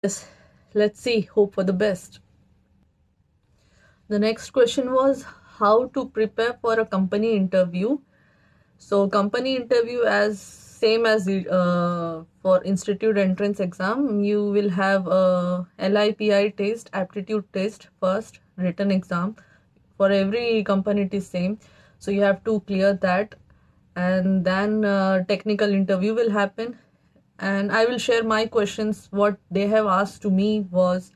Yes, let's see, hope for the best. The next question was how to prepare for a company interview. So company interview as same as for institute entrance exam, you will have a LIPI test, aptitude test first, written exam. For every company it is same. So you have to clear that, and then technical interview will happen. And I will share my questions. What they have asked to me was,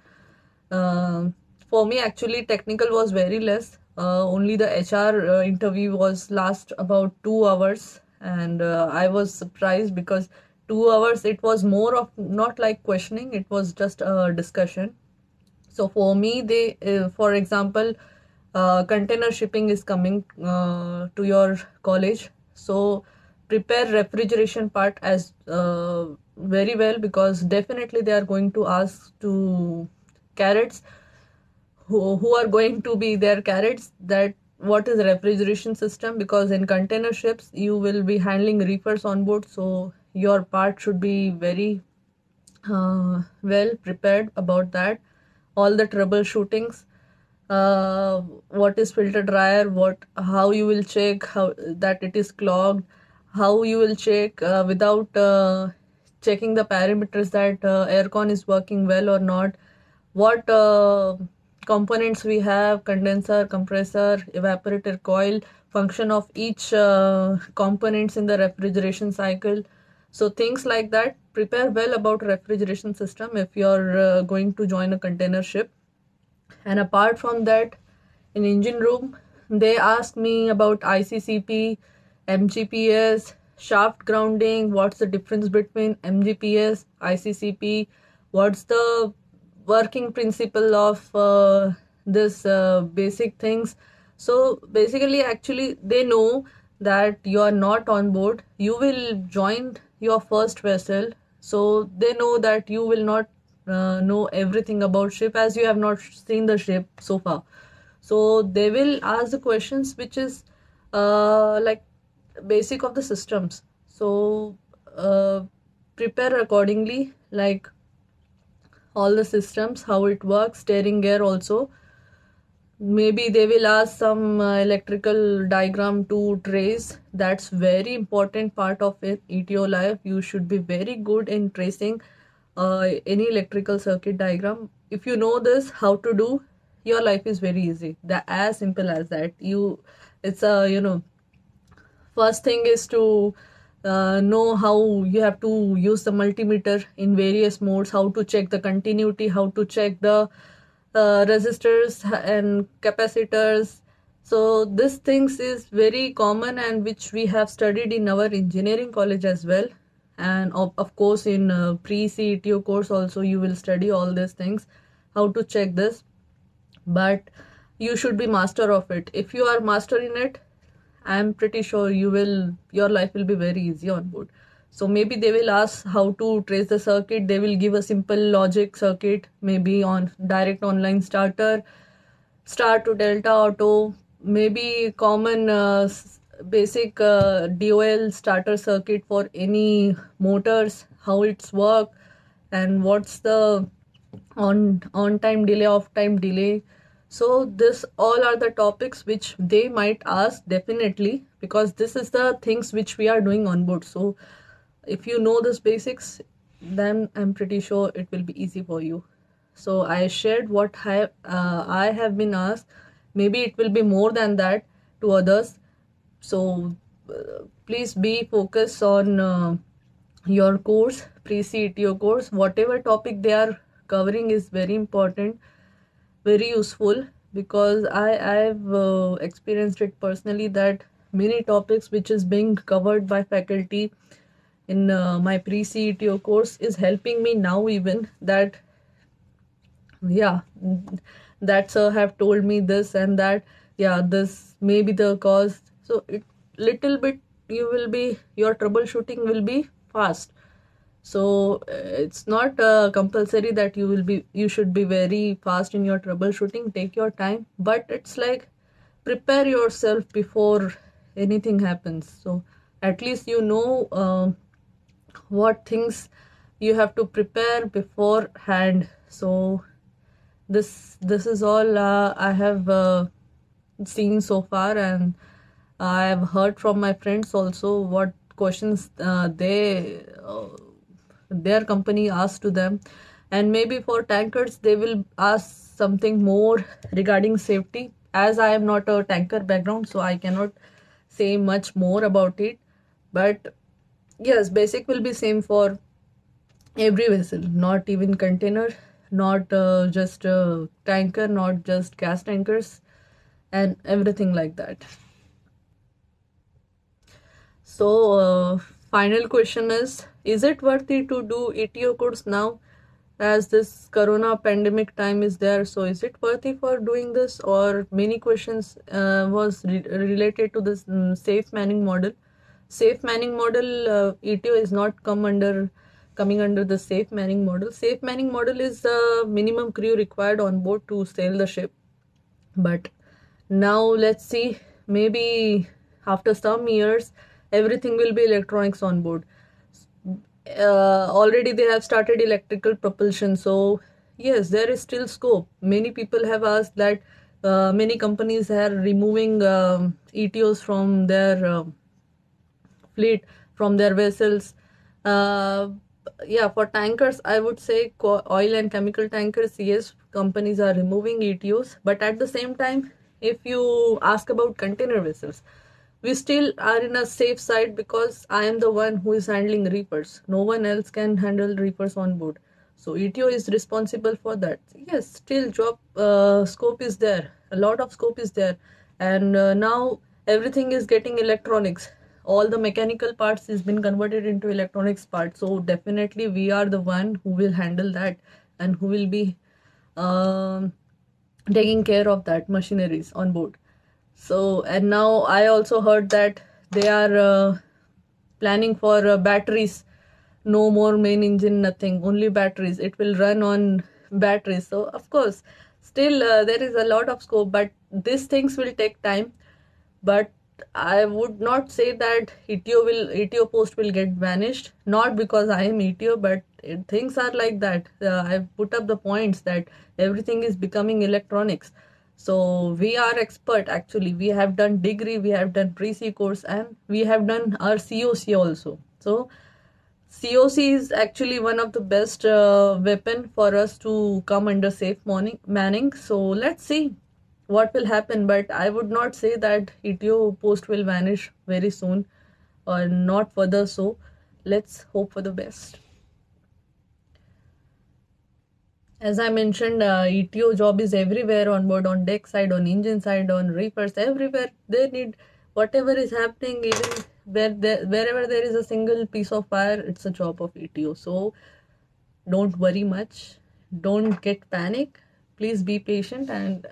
um for me, actually, technical was very less. Only the HR interview was last about 2 hours, and I was surprised because 2 hours it was more of not like questioning; it was just a discussion. So for me, for example, container shipping is coming to your college. So prepare refrigeration part as very well, because definitely they are going to ask to carrots who are going to be their carrots, that what is refrigeration system, because in container ships you will be handling reefers on board, so your part should be very well prepared about that. All the troubleshootings, what is filter dryer, what, how you will check how that it is clogged, how you will check without checking the parameters that aircon is working well or not, what components we have, condenser, compressor, evaporator coil, function of each components in the refrigeration cycle. So things like that, prepare well about refrigeration system if you're going to join a container ship. And apart from that, in engine room, they asked me about ICCP, MGPS, shaft grounding, what's the difference between MGPS, ICCP, what's the working principle of this basic things. So basically, actually, they know that you are not on board. You will join your first vessel, so they know that you will not know everything about ship, as you have not seen the ship so far. So they will ask the questions which is like basic of the systems. So prepare accordingly, like all the systems, how it works, steering gear also. Maybe they will ask some electrical diagram to trace. That's very important part of it. ETO life, you should be very good in tracing any electrical circuit diagram. If you know this how to do, your life is very easy. That as simple as that. It's a first thing is to know how you have to use the multimeter in various modes, how to check the continuity, how to check the resistors and capacitors. So this things is very common, and which we have studied in our engineering college as well. And of course in pre-CETO course also you will study all these things, how to check this. But you should be master of it. If you are master in it, I'm pretty sure your life will be very easy on board. So maybe they will ask how to trace the circuit. They will give a simple logic circuit, maybe on direct online starter, star to delta auto, maybe common basic DOL starter circuit for any motors, how it's work, and what's the on time delay, off time delay. So this all are the topics which they might ask, definitely, because this is the things which we are doing on board. So if you know this basics, then I'm pretty sure it will be easy for you. So I shared what I have been asked. Maybe it will be more than that to others. So please be focused on your course, pre-CETO course. Whatever topic they are covering is very important, very useful, because I've experienced it personally, that many topics which is being covered by faculty in my pre-CETO course is helping me now, even that, yeah, that sir have told me this and that, yeah, this may be the cause. So it little bit, you will be, your troubleshooting will be fast. So it's not compulsory that you should be very fast in your troubleshooting. Take your time, but it's like prepare yourself before anything happens. So at least you know what things you have to prepare beforehand. So this is all I have seen so far, and I have heard from my friends also what questions their company asked to them. And maybe for tankers they will ask something more regarding safety. As I am not a tanker background, so I cannot say much more about it, but yes, basic will be same for every vessel, not even container, not just tanker, not just gas tankers, and everything like that. So final question is it worthy to do ETO course now, as this corona pandemic time is there? So is it worthy for doing this? Or many questions was related to this safe manning model. Safe manning model, ETO is not coming under the safe manning model. Safe manning model is the minimum crew required on board to sail the ship. But now let's see, maybe after some years everything will be electronics on board. Already they have started electrical propulsion, so yes, there is still scope. Many people have asked that many companies are removing ETOs from their fleet, from their vessels. uh, yeah, for tankers I would say oil and chemical tankers, yes, companies are removing ETOs. But at the same time, if you ask about container vessels, we still are in a safe side, because I am the one who is handling reefers. No one else can handle reefers on board, so ETO is responsible for that. Yes, still job scope is there, a lot of scope is there. And now everything is getting electronics. All the mechanical parts has been converted into electronics parts, so definitely we are the one who will handle that, and who will be um, taking care of that machineries on board. So, and now I also heard that they are planning for batteries. No more main engine, nothing, only batteries. It will run on batteries. So, of course, still there is a lot of scope, but these things will take time. But I would not say that ETO post will get vanished. Not because I am ETO, but things are like that. I've put up the points that everything is becoming electronics. So we are expert actually. We have done degree, we have done pre-C course, and we have done our COC also. So COC is actually one of the best weapon for us to come under safe manning. So let's see what will happen. But I would not say that ETO post will vanish very soon, or not further. So let's hope for the best. As I mentioned, ETO job is everywhere, on board, on deck side, on engine side, on reefers, everywhere. They need whatever is happening, even wherever there is a single piece of fire, it's a job of ETO. So don't worry much, don't get panic, please be patient, and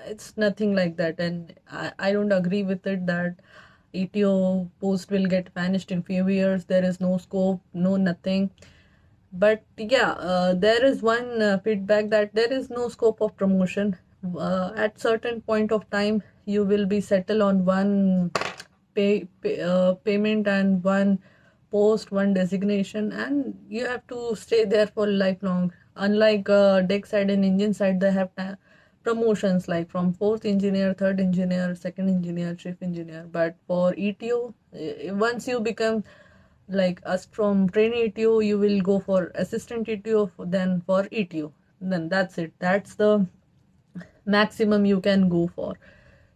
it's nothing like that. And I don't agree with it that ETO post will get vanished in few years. There is no scope, no nothing. But yeah, there is one feedback that there is no scope of promotion. At certain point of time you will be settled on one payment and one post, one designation, and you have to stay there for lifelong. Unlike deck side and engine side, they have promotions like from fourth engineer, third engineer, second engineer, chief engineer. But for ETO, once you become like us from trainee ETO, you will go for assistant ETO, then for ETO, then that's it. That's the maximum you can go for.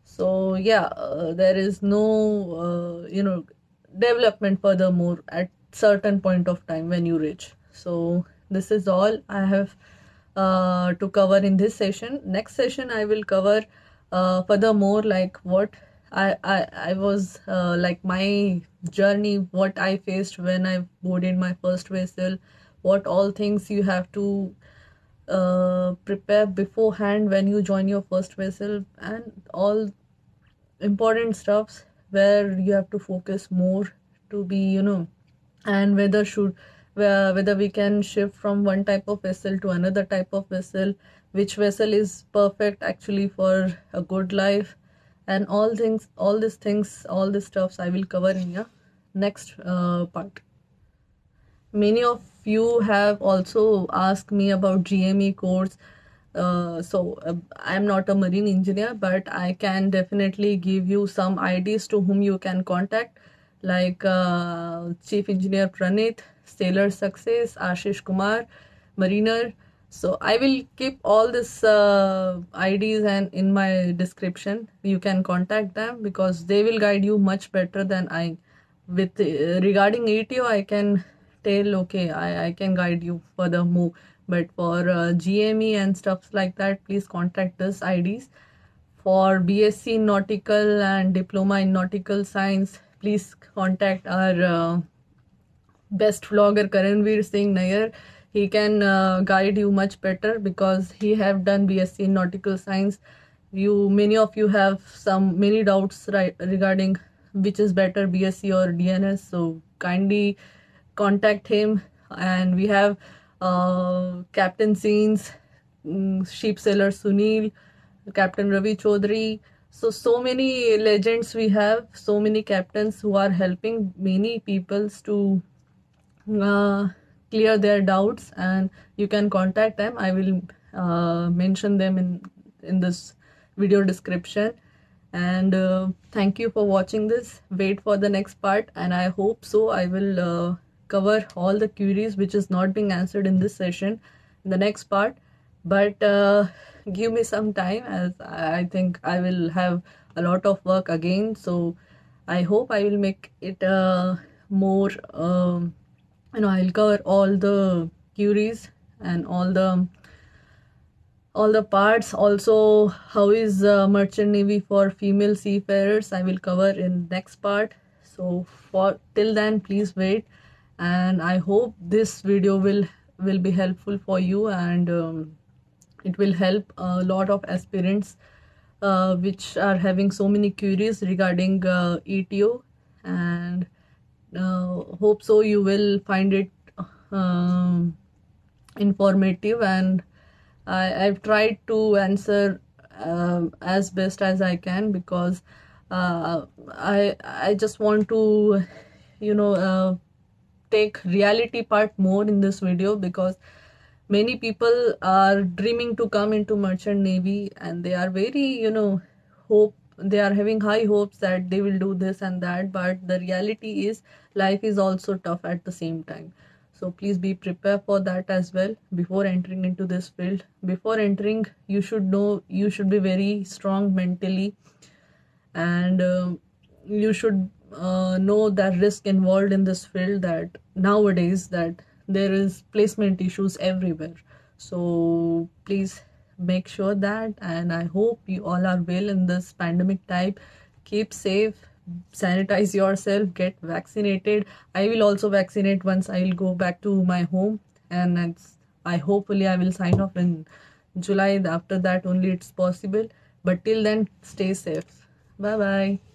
So yeah, there is no development furthermore at certain point of time when you reach. So this is all I have to cover in this session. Next session I will cover furthermore, like what I was like my journey, what I faced when I boarded my first vessel, what all things you have to prepare beforehand when you join your first vessel, and all important stuffs where you have to focus more to be, and whether we can shift from one type of vessel to another type of vessel, which vessel is perfect actually for a good life, and all these things, all these stuffs I will cover in your next part. Many of you have also asked me about GME course. I'm not a marine engineer, but I can definitely give you some ideas to whom you can contact, like Chief Engineer Pranit, Sailor Success, Ashish Kumar, Mariner. So I will keep all this IDs and in my description. You can contact them because they will guide you much better than I. With regarding ATO, I can tell okay, I can guide you further more. But for GME and stuff like that, please contact this IDs. For BSc in Nautical and Diploma in Nautical Science, please contact our best vlogger Karanveer Singh Nair. He can guide you much better because he have done BSc in Nautical Science. Many of you have many doubts regarding which is better, BSc or DNS. So kindly contact him. And we have Captain Scenes, Sheep Seller Sunil, Captain Ravi Chaudhary. So many legends we have, so many captains who are helping many peoples to uh, clear their doubts, and you can contact them. I will mention them in this video description. And thank you for watching this. Wait for the next part, and I hope so I will cover all the queries which is not being answered in this session in the next part. But give me some time, as I think I will have a lot of work again. So I hope I will make it more I'll cover all the queries and all the parts. Also, how is merchant navy for female seafarers, I will cover in next part. So for till then, please wait, and I hope this video will be helpful for you, and it will help a lot of aspirants which are having so many queries regarding ETO. And hope so you will find it um, informative, and I've tried to answer as best as I can, because I just want to take reality part more in this video, because many people are dreaming to come into merchant navy, and they are very hope they are having high hopes that they will do this and that, but the reality is life is also tough at the same time. So please be prepared for that as well before entering into this field. Before entering, you should be very strong mentally, and you should know that risk involved in this field, that nowadays that there is placement issues everywhere. So please make sure that, and I hope you all are well in this pandemic time. Keep safe, sanitize yourself, get vaccinated. I will also vaccinate once I will go back to my home, and I hopefully I will sign off in July. After that only it's possible, but till then, stay safe. Bye bye.